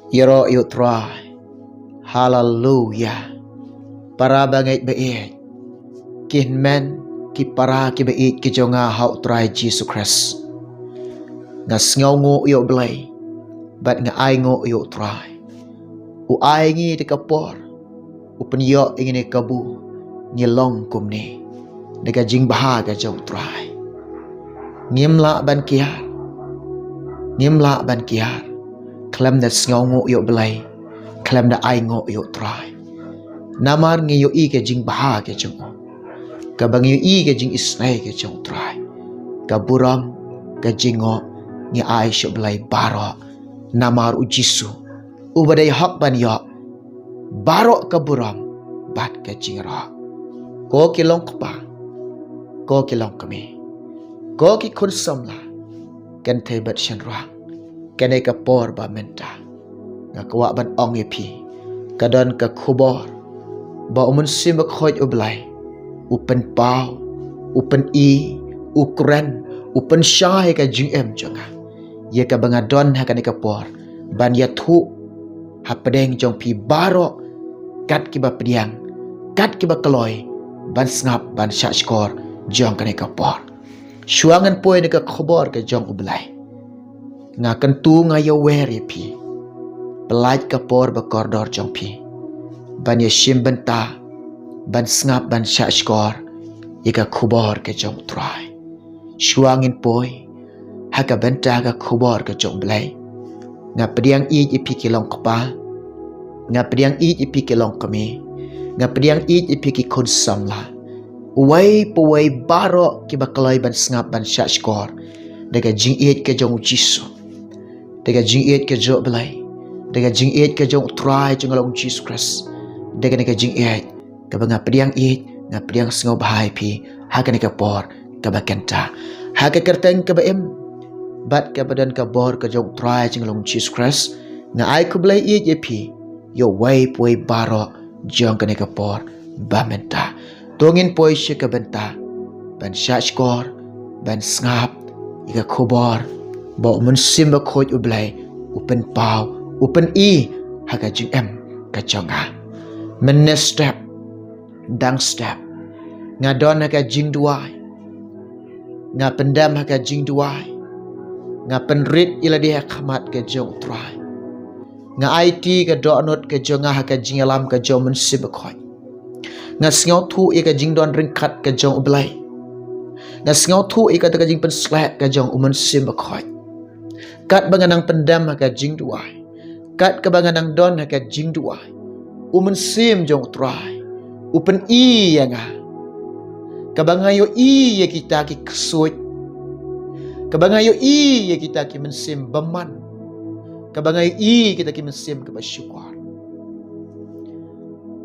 Yero yutrai. Hallelujah. Para bangait bait. Kin men ki para ki bait ki jonga hau trai Jesus Christ. Ngas ngau ngo yo blay. Bat nga ai ngo yo trai. U ai ngi de kapor. U pen yo ingin kabu. Ngilong kum ni. Dega jing bahaga jau trai. Ngimla ban kiar. Ngimla ban kiar. Klam dat ngau ngo yo blay. Klam da ai ngo yo trai. Namar ngi yo i ke jing bahaga jau. Kabang yo i ke jing isnai ke jau trai. Kaburam ke jingo ngi ai syo blay baro. Namar u Jisu. Ubadai hak ban yo. Baro kaburam bat ke jingra. Ko kilong kapa. Ko kilong kami. Ko ki kun samla. Kan te bat syanrang. Kan e kapor ba menta. Nga kawa ban ong yepi. Kadon ka kubor. Ba umun sim bakhoj ublay. Upen pau. Upen i. Ukren. Upen syai ka jing em jonga. Ye ka bangadon ha kan e kapor. Ban ya thu. Ha pedeng jong pi baro. Kat ki ba pediang. Kat ki ba keloy. Ban sngap ban syak skor. Jong kan e kapor. Syuangan poy ne ka kubor ka jong ublay. Nga kentu nga ya wer ye pi. Pelaj kapor ba kordor jong pi. Ban ya shim benta. Ban sngap ban syak skor. Ye ka kubor ka jong try. Syuangin poy. Haka benta ka kubor ka jong blay. Nga pediang i ye pi kilong kapa. Nga pediang i ye pi kilong kami. Nga pediang i ye pi ki kun samla. Uway puway baro ki bakalay ban sngap ban syak skor. Daga jing iit ke jong Jisu. Daga jing iit ke jong belay. Daga jing iit ke jong try jong along Jesus Christ. Daga jing iit ka ba nga pediang iit nga pediang sengaw bahay pi. Haka ni kapor ka ba kenta. Haka kerteng ka ba im. Bat ka badan ka bor ka jong try jong along Jesus Christ. Nga ay ko belay iit ye pi. Yo way puway baro jong ka ni kapor ba menta. Tungin poy siya ka benta. Ban syak skor. Ban sngap. Ika kubor. Ba umunsim ba khoj ublay. Upen pau. Upen i. Haka jing em. Kachonga. Menes step. Dang step. Nga don haka jing duay. Nga pendam haka jing duay. Nga penrit ila dia khamat ke jong try. Nga IT ka do'not ke jonga haka jing alam ka jong mensim ba khoj. Nga sengaw thu i ka jing don ringkat ka jong ublay. Nga sengaw thu i ka ta ka jing penslek ka jong umun sim bakhoj. Kat banganang pendam ka jing duay. Kat ka banganang don ka jing duay. Umun sim jong try. Upen i yang ha. Kabangayo i ya kita ki kesuj. Kabangayo i ya kita ki mensim beman. Kabangayo i kita ki mensim ke bersyukur.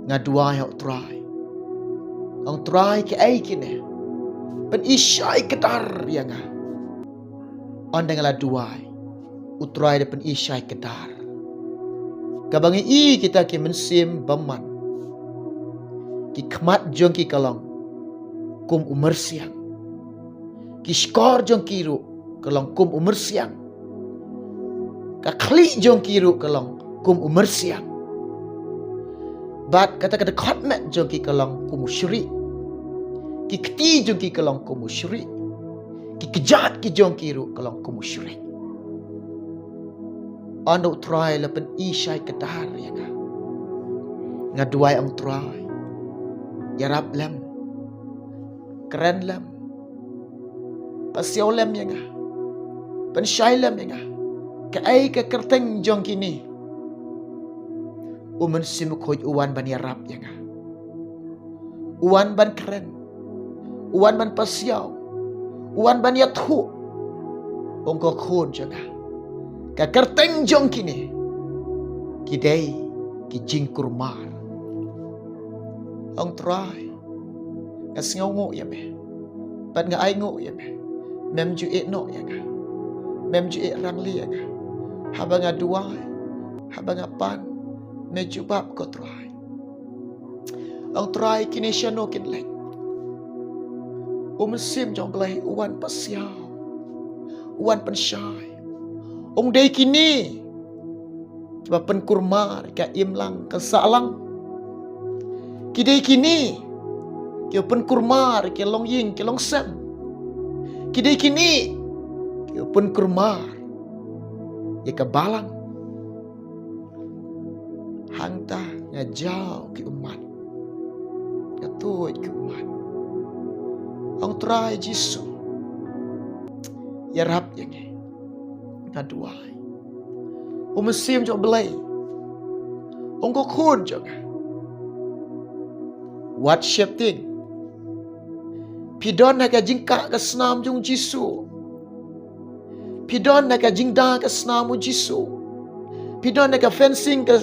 Nga duay hok try. Ang try ke ai kini. Pen isyai kedar yang ha. On dengan la duai. Utrai de pen isyai kedar. Kabangi i kita ki mensim baman. Ki kmat jong ki kalong. Kum umur siang. Ki skor jong kiru kalong kum umur siang. Ka klik jong kiru kalong kum umur siang. Bat kata-kata khotmat jong ki kalong ku musyrik. Ki keti jong ki kalong ku musyrik. Ki kejat ki jong ki ru kalong ku musyrik. Ando try lepen isyai kedar ya ka. Ngaduai ang try. Ya rap lam. Keren lam. Pasyaw lam ya ka. Pensyai lam ya ka. Ka ay ka kerteng jong kini. Uman simukhoy uwan ban yarap ya nga. Uwan ban keren. Uwan ban pasyaw. Uwan ban yathu. Ongko khon jaga. Ka kerteng jong kini. Kidai ki jing kurmar. Ong try. Nga singaw ngo ya me. Pat nga ay ngo ya me. Mem ju e no ya nga. Mem ju e rangli ya nga. Haba nga duway. Haba nga pan. Medyo bab ko try. Ang try kini siya no kinlek. Umasim jong belay uwan pasyaw. Uwan pansyay. Ong day kini. Kiba pen kurmar ka imlang ka salang. Kidai kini kiba pen kurmar ke long ying ke long sem. Kidai kini kiba pen kurmar ya ka balang. Hang ta ngajau ki umat. Ngatuit ki umat. Ang try Jisu. Ya rap yang ngaduai. Mesim jo belai. Ko khun jo. What shifting? Pidon na ka jingka ka snam jong Jisu. Pidon na ka jingda ka snamu Jisu. Pidon na ka fencing ka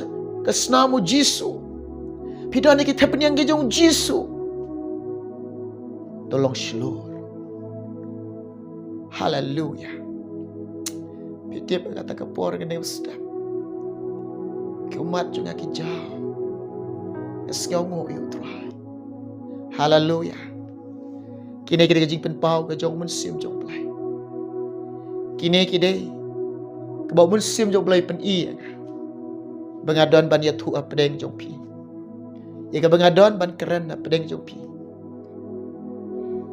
snamu Jisu. Pidon na ki tepnyang ke jong Jisu. Tolong seluruh. Haleluya. Pitip kata kapor ke step. Ki umat juga ki jauh. Eskau yu try. Haleluya. Kini kita jing penpau ke jong mensim jong play. Kini kidai ke bau mensim jong play pen i. Bengadon ban ya tu apdeng jong pi. Ya ke bengadon ban keren apdeng jong pi.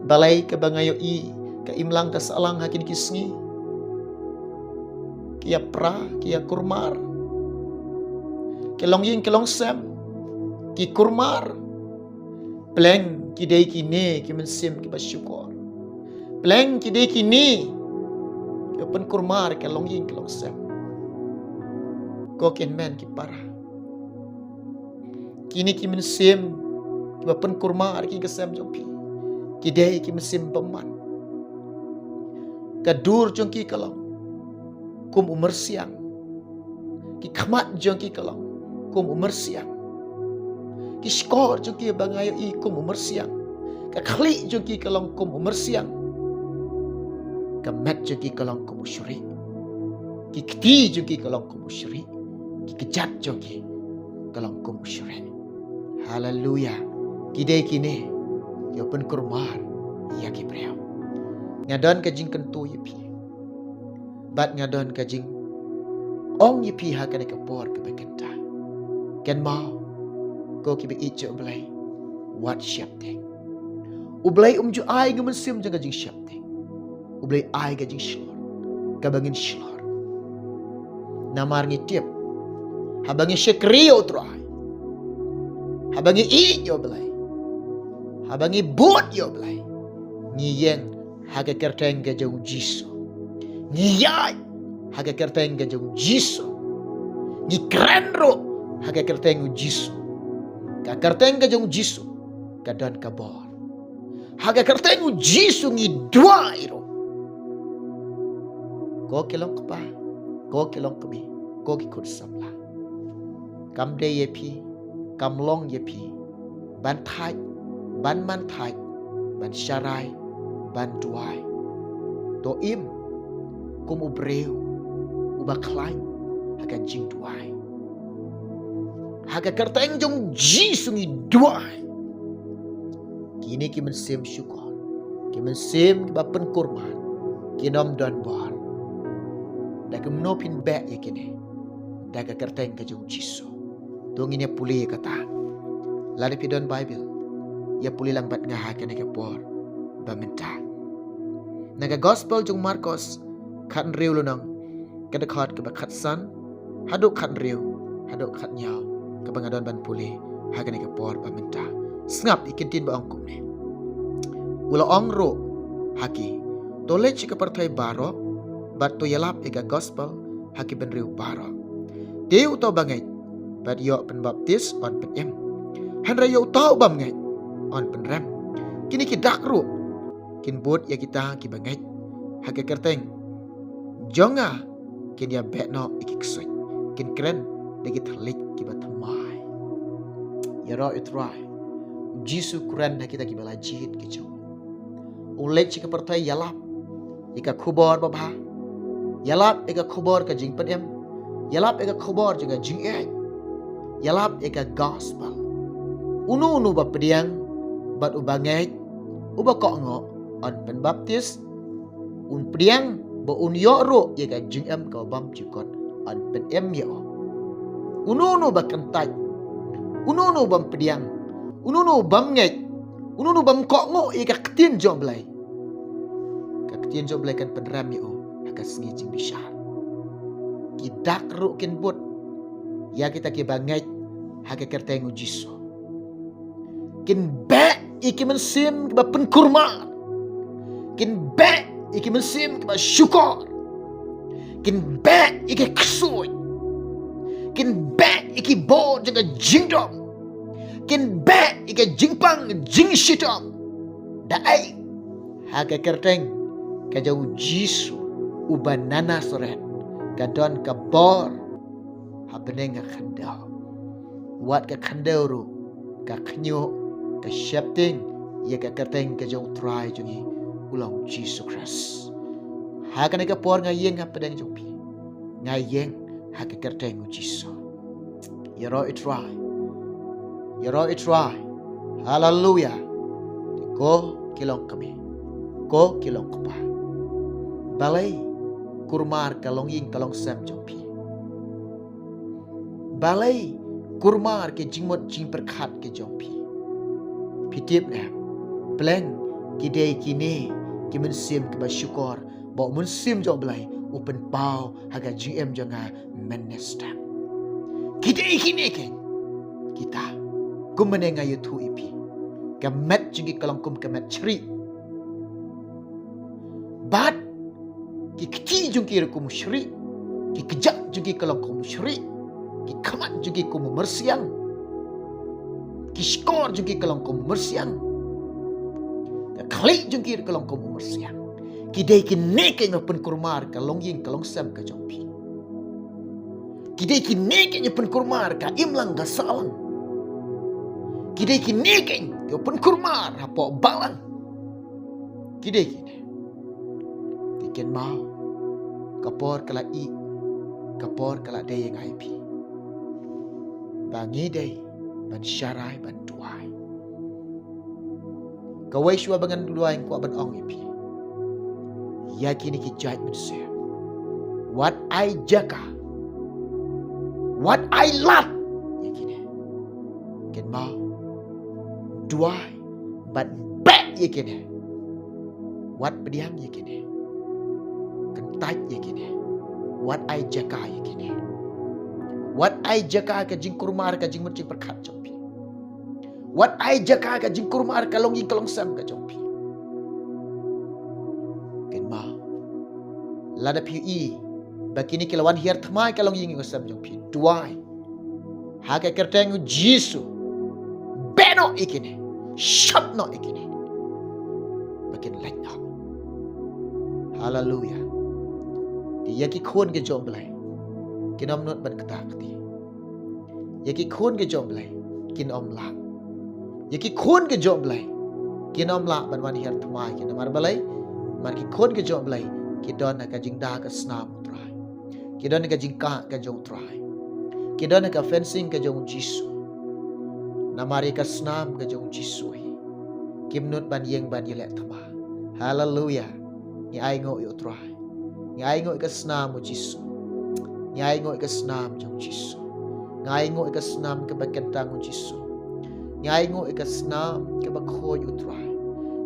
Balai ke bangayo i ka imlang ka salang hakin kisngi. Kia pra, kia kurmar. Ki long ying, ki long sem. Ki kurmar. Pleng ki dei kini ki mensim ki bersyukur. Pleng ki dei kini ki pen kurmar ki long ying, ki long sem. Ko ken men ki para. Kini ki mensim ki pen kurmar ki kesem jopi. Ki dei ki mensim peman. Kadur jongki kalong kum umur siang. Ki khamat jongki kalong kum umur siang. Ki skor jongki bangayo i kum umur siang. Ka khli jongki kalong kum umur siang. Ka mat jongki kalong kum usyri. Ki kti jongki kalong kum usyri. Ki kejat jongki kalong kum usyri. Haleluya. Kidai kini ki open kurmar ya ki priau. Ngadon ka jing kentu yipi. Bat ngadon ka jing ong yipi ha ka por ka bekenta. Ken mau ko ki be ijo blai. What shapting. Ublai ju ai ga mensim jang ka jing shapting. Ublai ai ga jing shlor. Ka bangin shlor. Namar ngitip. Habangi shekrio trai. Habangi ijo blai. Habangi bot yo blai. Ngiyeng haga kerteng ke jauh Jisu. Ngiyai haga kerteng ke jauh Jisu. Ngi krenro haga kerteng Jisu. Ka kerteng ke jauh Jisu. Kadan kabor. Haga kerteng Jisu ngi dua iro. Ko kilong kepa. Ko kilong kebi. Ko kikut samla. Kam de yepi. Kam long yepi. Ban thai. Ban man thai. Ban syarai. Ban duai. To im. Kum ubreu. Uba klaim. Haga jing duai. Haga kerteng jong Jisu ngi duai. Kini ki mensim syukur. Ki mensim bapen kurman. Ki nom don bar. Daga menopin bek ya kini. Daga kerteng ke jong Jisu. Tong ini pulih kata. Lari pidon Bible. Ya pulih lambat ngah kena ke por. Baminta. Naga gospel jong Marcos khat riu lunang kada khat ke khat san haduk khat riu haduk khat nyau ke bangadon ban pulih hagane ke por paminta snap ikintin ba angkum ne ula ongro haki tole chika partai baro bat to yalap ega gospel haki ben riu baro deu to bangai bat yo pen baptis on pen em han rayo tau bam ngai on pen ram kini ki dakru kin bot ya kita ki bangai hake kerteng jonga kin ya betno iki ksoi kin kren de ki thalik ki batamai ya ro itrai Jisu kren na kita ki balajit ki jo ulek chi ka partai yalap ika khubor babha yalap ika khubor ka jing padem yalap ika khubor juga jing ai yalap ika gospel unu ba pediang bat ubangai uba kok ngo on pen baptis un priang bo un yo ro ye ka jing em ka bam chukot on pen em yo Uno bakan taj. Uno bam pediang. Uno bam ngej. Uno bam kok ngok ika ketien jom belai. Ka ketien jom belai kan penram yo. Haka sengi jing bishar. Ki dak ru kin but. Ya kita ki bangej. Haka kerteng ujiso. Kin bek iki mensim kiba penkurma. Kin bek iki mensim kiba syukur. Kin bek iki kesuy. Kin bek iki bo jaga jingdom. Kin bek iki jingpang jingshitom. Da ai haka kerteng ka jau jisu ubanana soret kadon ka bor habeneng ka khandau. Wat ka khandau ru ka khnyo ka shapting ya ka kerteng ka jau try jungi ulang Jesus Christ. Haka ka por ngayeng ha pedeng jumpi. Ngayeng haka kerteng ujiso. Yaro itry. Yaro itry. Hallelujah. Ko kilong kami. Ko kilong kupa. Balai kurmar kalong ying kalong sam jumpi. Balai kurmar ke jingmot jing perkhat ke jumpi. Pitip na. Pleng kidei kini ki mensim ke bersyukur bawa mensim jauh belai open pau haga GM jangan minister. Kidei kini ke kita kumenenga yutu ipi. Kemet jingi kalangkum kemet ceri. Bad ki keti jungi rekum syri. Ki kejak jungi kalangkum syri. Ki kamat jungi kum mersiang. Ki skor jungi kalangkum mersiang. Klik jungkir kalong kamu mersiang. Kidai kineke ngapen kurmar kalong ying kalong sam ka jompi. Kidai kineke ngapen kurmar ka imlang ka salang. Kidai kineke ngapen kurmar hapo balang. Kidai kine. Tiken mau kapor kala i kapor kala daya ngaipi. Bangi day ban syarai ban tuai. Kawai syua bangan duluan kuat ban ong ipi. Yakini ki jahit manusia. What I jaga. What I love. Yakini. Ken mau. Duai. But back yakini. What bediang yakini. Kentai yakini. What I jaga yakini. What I jaga ka jing kurmar ka jing muncing perkat jompi. What I jaga ka jing kurmar ka long ying kalong sam ka jompi. Ken ma. Lada piu i. Bakini kilawan hiar thamai ka long ying sam jompi. Duai. Haka kertengu Jisu. Beno ikini. Shop no ikini. Bakin like no. Hallelujah. Dia ki khon ke jom blai. Kinom not ban ketakti. Yaki khon ke jom blai. Kin om la. Yaki khon ke jom blai. Kin om la ban wan hiar thamai kin mar balai. Mar ki khon ke jom blai. Ki don ka jing da ka snam try. Ki don ka jing ka jong try. Ki don ka fencing ka jong Jisu. Namari ka snam ka jong Jisu. Kim not ban yeng ban yelek thama. Hallelujah. Ni ai ngo yo try. Ni ai ngo ka snam Jisu. Ni ai ngo ka snam jong Jisu. Ngai ngo ka snam ka bakentang Jisu. Ngai ngo ka snam ka bakhoy utray.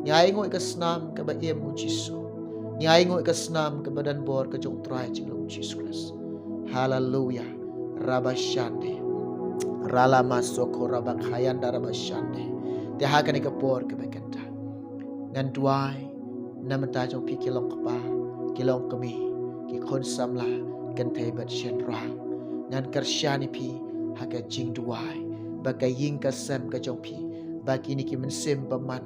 Ngai ngo ka snam ka ba em Jisu. Ngai ngo ka snam ka badan bor ka jong tray jing Jesus Christ. Hallelujah. Rabashande. Rala masoko rabakhayan darabashande. Te hakan ka por ka bakenta. Ngan duai namata jong pi kilong kapa kilong kami ki khon samla kan thai bat shen rang. Ngan karsyani pi haka jing duai baka ying ka sam ka jong pi baki ni ki mensim paman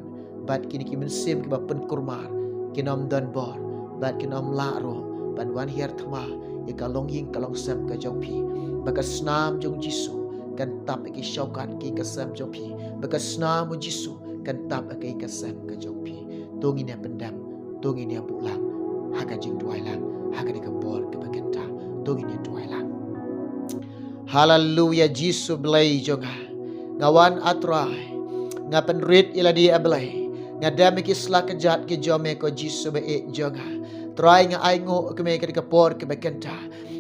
bat kini ki mensim ki bapen kurmar kinom don bor bat kinom la ro ban wan hiar thma ye kalong ying kalong sam ka jong pi baka snam jong Jisu kan tap ki shaukat ki ka sam jong pi baka snam Jisu kan tap ki ka sam ka jong pi tung ini pendam tung ini bulang haka jing duai lang haka ni ka bor ka bakenta tung ini duai lang. Hallelujah. Jisu belai jonga. Ngawan atrai. Ngapen rit iladi ablai. Ngadami kisla kejat ke jome ko Jisu be jonga. Try nga ay ngo kami ka por ka bekenta.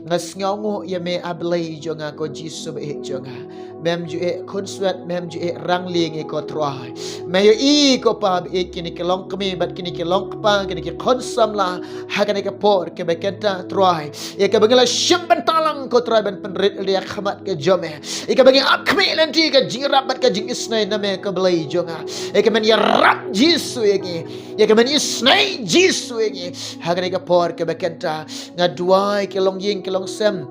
Ngas nga ngo ya me ablay jo nga ko jisu be jo nga. Mem ju e kunswat mem ju e rangling e ko try. Mayo I ko pa be kini kelong kami bat kini kelong pa kini ki konsam la ha kani ka por ka bekenta try. Ya ka bangala syamban talang ko try ban penrit dia khamat ke jome. Ika bagi ap kami lanti ka jingrap bat ka jing isnay na me ka blay jo nga. Ika men ya rap jisu yaki. Ya ka men isnay jisu yaki. Ha kani ka por ka bekenta nga duai kelong ying kelong sem.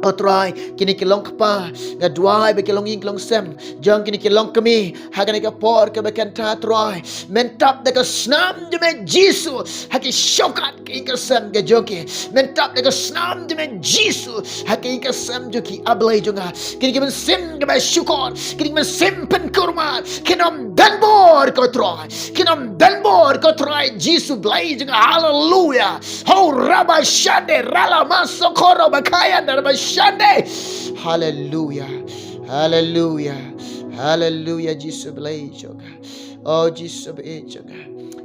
O try kini kilong kapa nga duai be kilong ying kilong sem jang kini kilong kami hagan ka por ka bekanta try mentap de ka snam de me jisu haki shokat ki ka sem ga joki mentap de ka snam de me jisu haki ka sem joki ablay jonga kini ki men sim ga ba shukor kini men sim pen kurma kinom danbor ko try jisu blay jonga hallelujah ho raba shade rala masokoro bakaya darba Shande. Hallelujah. Hallelujah. Hallelujah. Jesus blay joga. Oh Jesus blay joga.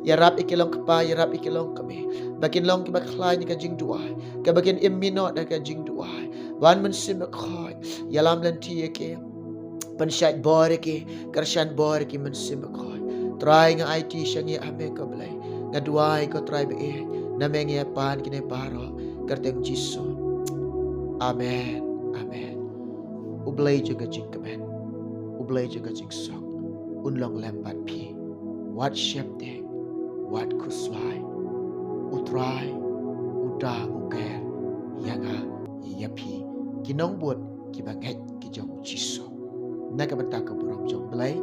Yarap ikilong kapa, yarap ikilong kami. Bakin long kibaklay ni kajing duay. Kabakin iminot na kajing duay. Wan man simakhoy. Yalam lanti ke. Pansyat bore ke. Karsyan bore ke man simakhoy. Try nga IT siyang ame ko blay. Nga duay ko try ba eh. Nameng pan kinay paro. Karteng Jesus. Amen. Amen. Ublay juga jing kemen. Ublay juga jing sok. Unlong lembat pi. What shep ding. What kuslay. Utray. Uda uger. Yanga. Yapi. Kinong buat kibanget kijong jiso. Nagabata ka buram jong blay.